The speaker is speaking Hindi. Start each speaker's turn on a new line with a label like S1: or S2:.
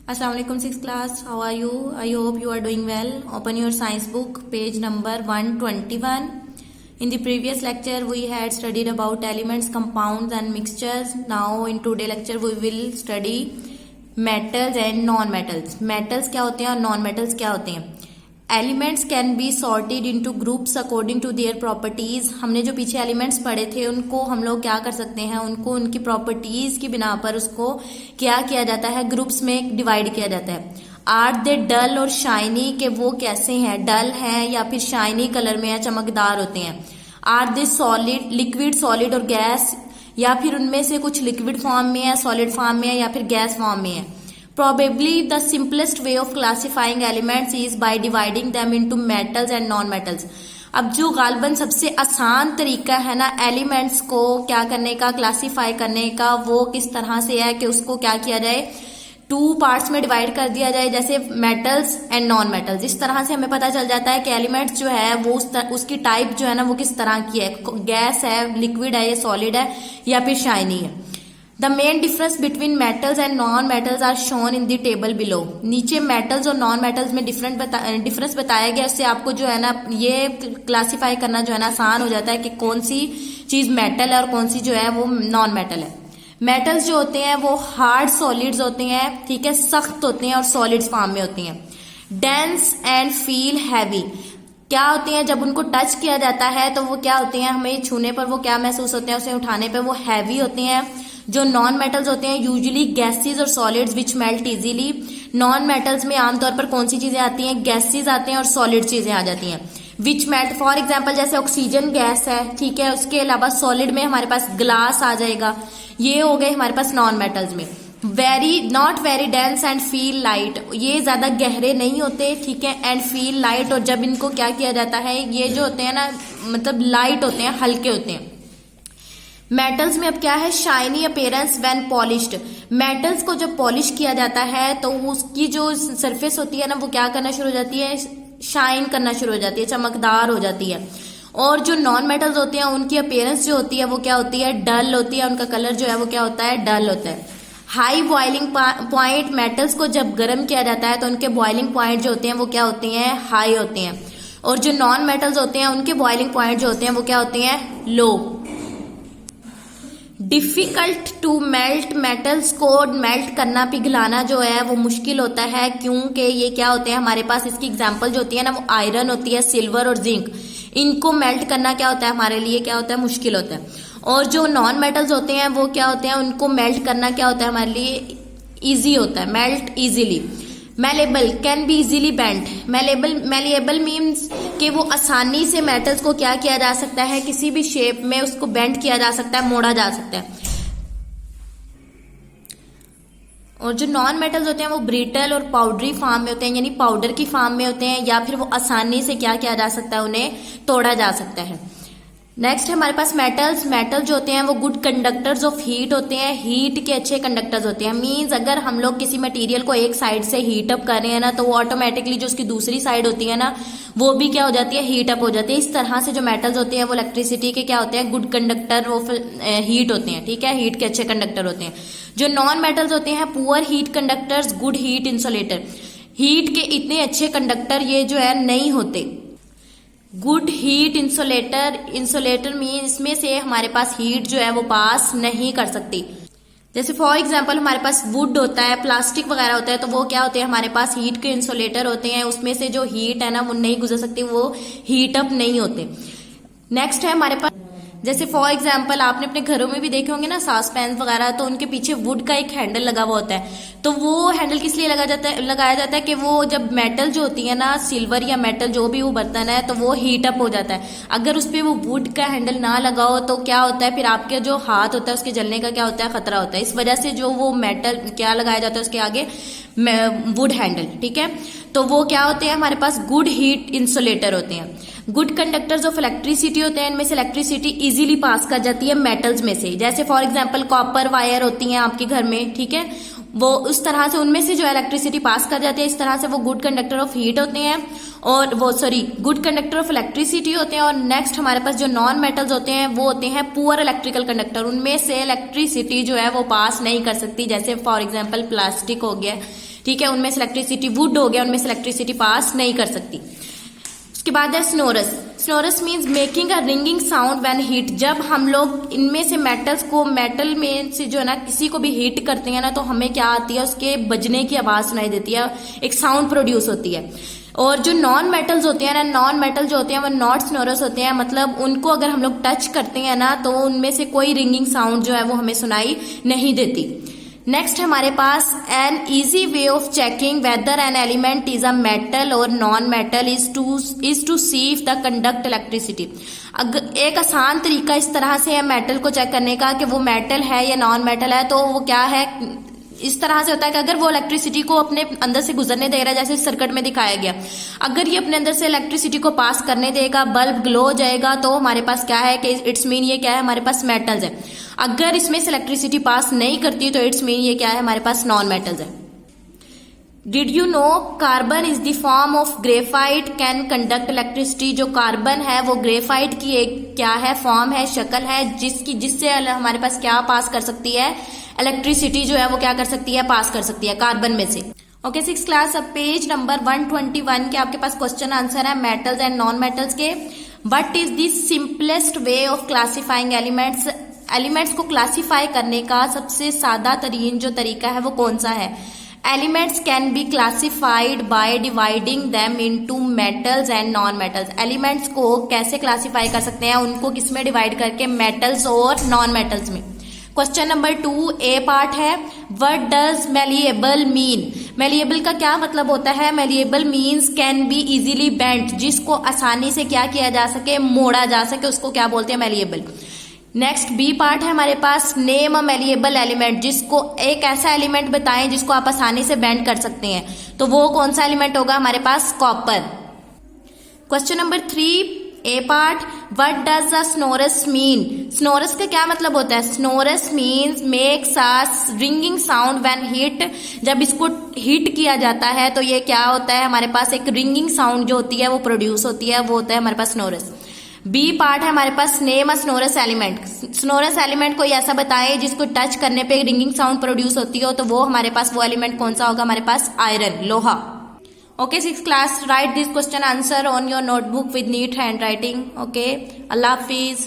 S1: Assalamualaikum 6th class. How are you? I hope you are doing well. Open your science book, page number 121. In the previous lecture, we had studied about elements, compounds and mixtures. Now in today lecture, we will study metals and non-metals. Metals क्या होते हैं और non-metals क्या होते हैं. Elements can be sorted into groups according to their properties. हमने जो पीछे एलिमेंट्स पढ़े थे उनको हम लोग क्या कर सकते हैं, उनको उनकी प्रॉपर्टीज की बिना पर उसको क्या किया जाता है, ग्रुप्स में डिवाइड किया जाता है. आर दे डल और शाइनी, के वो कैसे हैं, डल हैं या फिर शाइनी कलर में या चमकदार होते हैं. Are they solid, liquid, solid और गैस, या फिर उनमें से कुछ लिक्विड फॉर्म में है, सॉलिड फॉर्म में है या फिर गैस फॉर्म में है. Probably the simplest way of classifying elements is by dividing them into metals and non-metals. अब जो गालबन सबसे आसान तरीका है ना एलिमेंट्स को क्या करने का, क्लासीफाई करने का, वो किस तरह से है कि उसको क्या किया जाए, टू पार्ट्स में डिवाइड कर दिया जाए, जैसे मेटल्स एंड नॉन मेटल्स. इस तरह से हमें पता चल जाता है कि एलिमेंट्स जो है वो उसकी टाइप जो है ना वो किस तरह की है, गैस है, लिक्विड है या सॉलिड है या फिर शाइनी है. The main difference between metals and non-metals are shown in the table below. नीचे metals और non-metals में डिफरेंस बताया गया. इससे आपको जो है ना ये क्लासीफाई करना जो है ना आसान हो जाता है कि कौन सी चीज मेटल है और कौन सी जो है वो नॉन मेटल है. मेटल्स जो होते हैं वो हार्ड सॉलिड्स होते हैं, ठीक है, सख्त होते हैं और सॉलिड्स फॉर्म में होती हैं. डेंस एंड फील हैवी, क्या होते हैं, जब उनको टच किया जाता है तो वो क्या होते हैं, हमें छूने पर वो क्या महसूस होते हैं, उसे उठाने पर वो हैवी होते हैं. जो नॉन मेटल्स होते हैं यूजुअली गैसेस और सॉलिड्स विच मेल्ट इजीली. नॉन मेटल्स में आमतौर पर कौन सी चीजें आती हैं, गैसेस आते हैं और सॉलिड चीजें आ जाती हैं विच मेल्ट. फॉर एग्जांपल जैसे ऑक्सीजन गैस है, ठीक है, उसके अलावा सॉलिड में हमारे पास ग्लास आ जाएगा. ये हो गए हमारे पास नॉन मेटल्स में. Not very dense and feel light, ये ज्यादा गहरे नहीं होते, ठीक है, एंड फील लाइट. और जब इनको क्या किया जाता है, ये जो होते हैं ना मतलब लाइट होते हैं, हल्के होते हैं. मेटल्स में अब क्या है, shiny appearance when polished. Metals को जब पॉलिश किया जाता है तो उसकी जो सरफेस होती है ना वो क्या करना शुरू हो जाती है, शाइन करना शुरू हो जाती है, चमकदार हो जाती है. और जो नॉन मेटल्स होते हैं उनकी अपीयरेंस जो होती है वो क्या होती है, डल होती है. उनका कलर जो है वो क्या होता है, डल होता है. हाई बॉइलिंग पॉइंट, मेटल्स को जब गर्म किया जाता है तो उनके बॉइलिंग पॉइंट जो होते हैं वो क्या होते हैं, हाई होते हैं. और जो नॉन मेटल्स होते हैं उनके बॉइलिंग पॉइंट जो होते हैं वो क्या होते हैं, लो. डिफिकल्ट टू मेल्ट, मेटल्स को मेल्ट करना, पिघलाना जो है वो मुश्किल होता है, क्योंकि ये क्या होते हैं हमारे पास, इसकी एग्जांपल जो होती है ना वो आयरन होती है, सिल्वर और जिंक. इनको मेल्ट करना क्या होता है हमारे लिए, क्या होता है, मुश्किल होता है. और जो नॉन मेटल्स होते हैं वो क्या होते हैं, उनको मेल्ट करना क्या होता है हमारे लिए, इजी होता है, melt easily. Malleable, can be easily bent. Malleable means कि वो आसानी से मेटल्स को क्या किया जा सकता है, किसी भी शेप में उसको बेंड किया जा सकता है, मोड़ा जा सकता है. और जो नॉन मेटल्स होते हैं वो ब्रिटल और पाउडरी फॉर्म में होते हैं, यानी पाउडर की फॉर्म में होते हैं, या फिर वो आसानी से क्या किया जा सकता है, उन्हें तोड़ा जा सकता है. नेक्स्ट है हमारे पास मेटल्स. मेटल जो होते हैं वो गुड कंडक्टर्स ऑफ हीट होते हैं, हीट के अच्छे कंडक्टर्स होते हैं. मींस अगर हम लोग किसी मटेरियल को एक साइड से हीट अप कर रहे हैं ना तो वो ऑटोमेटिकली जो उसकी दूसरी साइड होती है ना वो भी क्या हो जाती है, हीट अप हो जाती है. इस तरह से जो मेटल्स होते हैं वो इलेक्ट्रिसिटी के क्या होते हैं, गुड कंडक्टर ऑफ हीट होते हैं, ठीक है, हीट के अच्छे कंडक्टर होते हैं. जो नॉन मेटल्स होते हैं poor heat conductors, good heat insulator. Heat के इतने अच्छे कंडक्टर ये जो है नहीं होते. Good heat insulator, insulator mean इसमें से हमारे पास हीट जो है वो पास नहीं कर सकती. जैसे फॉर एग्जांपल हमारे पास वुड होता है, प्लास्टिक वगैरह होता है, तो वो क्या होते हैं हमारे पास हीट के इंसुलेटर होते हैं, उसमें से जो हीट है ना वो नहीं गुजर सकती, वो हीट अप नहीं होते. नेक्स्ट है हमारे पास, जैसे फॉर एग्जाम्पल आपने अपने घरों में भी देखे होंगे ना सास पैन वगैरह, तो उनके पीछे वुड का एक हैंडल लगा हुआ होता है. तो वो हैंडल किस लिए लगाया जाता है कि वो जब मेटल जो होती है ना, सिल्वर या मेटल जो भी वो बर्तन है, तो वो हीट अप हो जाता है. अगर उस पर वो वुड का हैंडल ना लगाओ तो क्या होता है, फिर आपके जो हाथ होता है उसके जलने का क्या होता है, खतरा होता है. इस वजह से जो वो मेटल क्या लगाया जाता है उसके आगे, वुड हैंडल, ठीक है. तो वो क्या होते हैं हमारे पास, गुड हीट इंसुलेटर होते हैं. गुड कंडक्टर्स ऑफ इलेक्ट्रिसिटी होते हैं, इनमें से इलेक्ट्रिसिटी इजीली पास कर जाती है मेटल्स में से. जैसे फॉर एग्जांपल कॉपर वायर होती हैं आपके घर में, ठीक है, वो उस तरह से उनमें से जो इलेक्ट्रिसिटी पास कर जाती है. इस तरह से वो गुड कंडक्टर ऑफ हीट होते हैं, और वो गुड कंडक्टर ऑफ इलेक्ट्रिसिटी होते हैं. और नेक्स्ट हमारे पास जो नॉन मेटल्स होते हैं वो होते हैं पुअर इलेक्ट्रिकल कंडक्टर, उनमें से इलेक्ट्रिसिटी जो है वो पास नहीं कर सकती. जैसे फॉर एग्जाम्पल प्लास्टिक हो गया, ठीक है, उनमें से इलेक्ट्रिसिटी, वुड हो गया, उनमें से इलेक्ट्रिसिटी पास नहीं कर सकती। उसके बाद है स्नोरस। स्नोरस means making a ringing sound when heat. जब हम लोग इनमें से मेटल्स को, मेटल में से जो है ना किसी को भी हीट करते हैं ना, तो हमें क्या आती है, उसके बजने की आवाज सुनाई देती है, एक साउंड प्रोड्यूस होती है। और जो नॉन मेटल्स होते हैं ना, नॉन मेटल जो होते हैं वो नॉट स्नोरस होते हैं, मतलब उनको अगर हम लोग टच करते हैं ना तो उनमें से कोई रिंगिंग साउंड जो है वो हमें सुनाई नहीं देती। नेक्स्ट हमारे पास an easy way of checking whether an element is a metal और non metal is to see if the conduct electricity. अगर एक आसान तरीका इस तरह से है मेटल को चेक करने का कि वो मेटल है या नॉन मेटल है, तो वो क्या है, इस तरह से होता है कि अगर वो इलेक्ट्रिसिटी को अपने अंदर से गुजरने दे रहा है, जैसे सर्किट में दिखाया गया, अगर ये अपने अंदर से इलेक्ट्रिसिटी को पास करने देगा, बल्ब ग्लो हो जाएगा, तो हमारे पास क्या है कि इट्स मीन ये क्या है, हमारे पास मेटल्स है। अगर इसमें से इलेक्ट्रिसिटी पास नहीं करती तो इट्स मीन ये क्या है, हमारे पास नॉन मेटल्स है। Did you know carbon is the form of graphite can conduct electricity. जो कार्बन है वो ग्रेफाइट की एक क्या है, फॉर्म है, शक्ल है, जिससे हमारे पास क्या पास कर सकती है, इलेक्ट्रिसिटी जो है वो क्या कर सकती है, पास कर सकती है कार्बन में से। ओके, 6th क्लास, अब पेज नंबर 121 के आपके पास क्वेश्चन आंसर है मेटल्स एंड नॉन मेटल्स के। What is the simplest way of classifying elements. Elements को क्लासिफाई करने का सबसे सादा तरीन जो तरीका है वो कौन सा है। Elements can be classified by dividing them into metals and non metals. Elements को कैसे क्लासिफाई कर सकते हैं, उनको किसमें डिवाइड करके, मेटल्स और नॉन मेटल्स में। क्वेश्चन नंबर 2 ए पार्ट है, what does malleable mean. Malleable का क्या मतलब होता है। Malleable means can be easily bent, जिसको आसानी से क्या किया जा सके, मोड़ा जा सके, उसको क्या बोलते हैं, मेलिएबल। नेक्स्ट बी पार्ट है हमारे पास, नेम अ मेलिएबल एलिमेंट, जिसको एक ऐसा एलिमेंट बताएं जिसको आप आसानी से बेंड कर सकते हैं, तो वो कौन सा एलिमेंट होगा, हमारे पास copper. Question number 3 A part, what does the sonorous mean. Sonorous का क्या मतलब होता है। Sonorous means makes a ringing sound when heat. जब इसको हीट किया जाता है तो ये क्या होता है, हमारे पास एक रिंगिंग साउंड जो होती है वो प्रोड्यूस होती है, वो होता है हमारे पास स्नोरस। बी पार्ट है हमारे पास, name a sonorous element. Sonorous element कोई ऐसा बताए जिसको टच करने पे रिंगिंग साउंड प्रोड्यूस होती हो, तो वो हमारे पास वो एलिमेंट कौन सा होगा, हमारे पास आयरन, लोहा। Okay, 6th class, write this question answer on your notebook with neat handwriting. Okay, Allah Hafiz.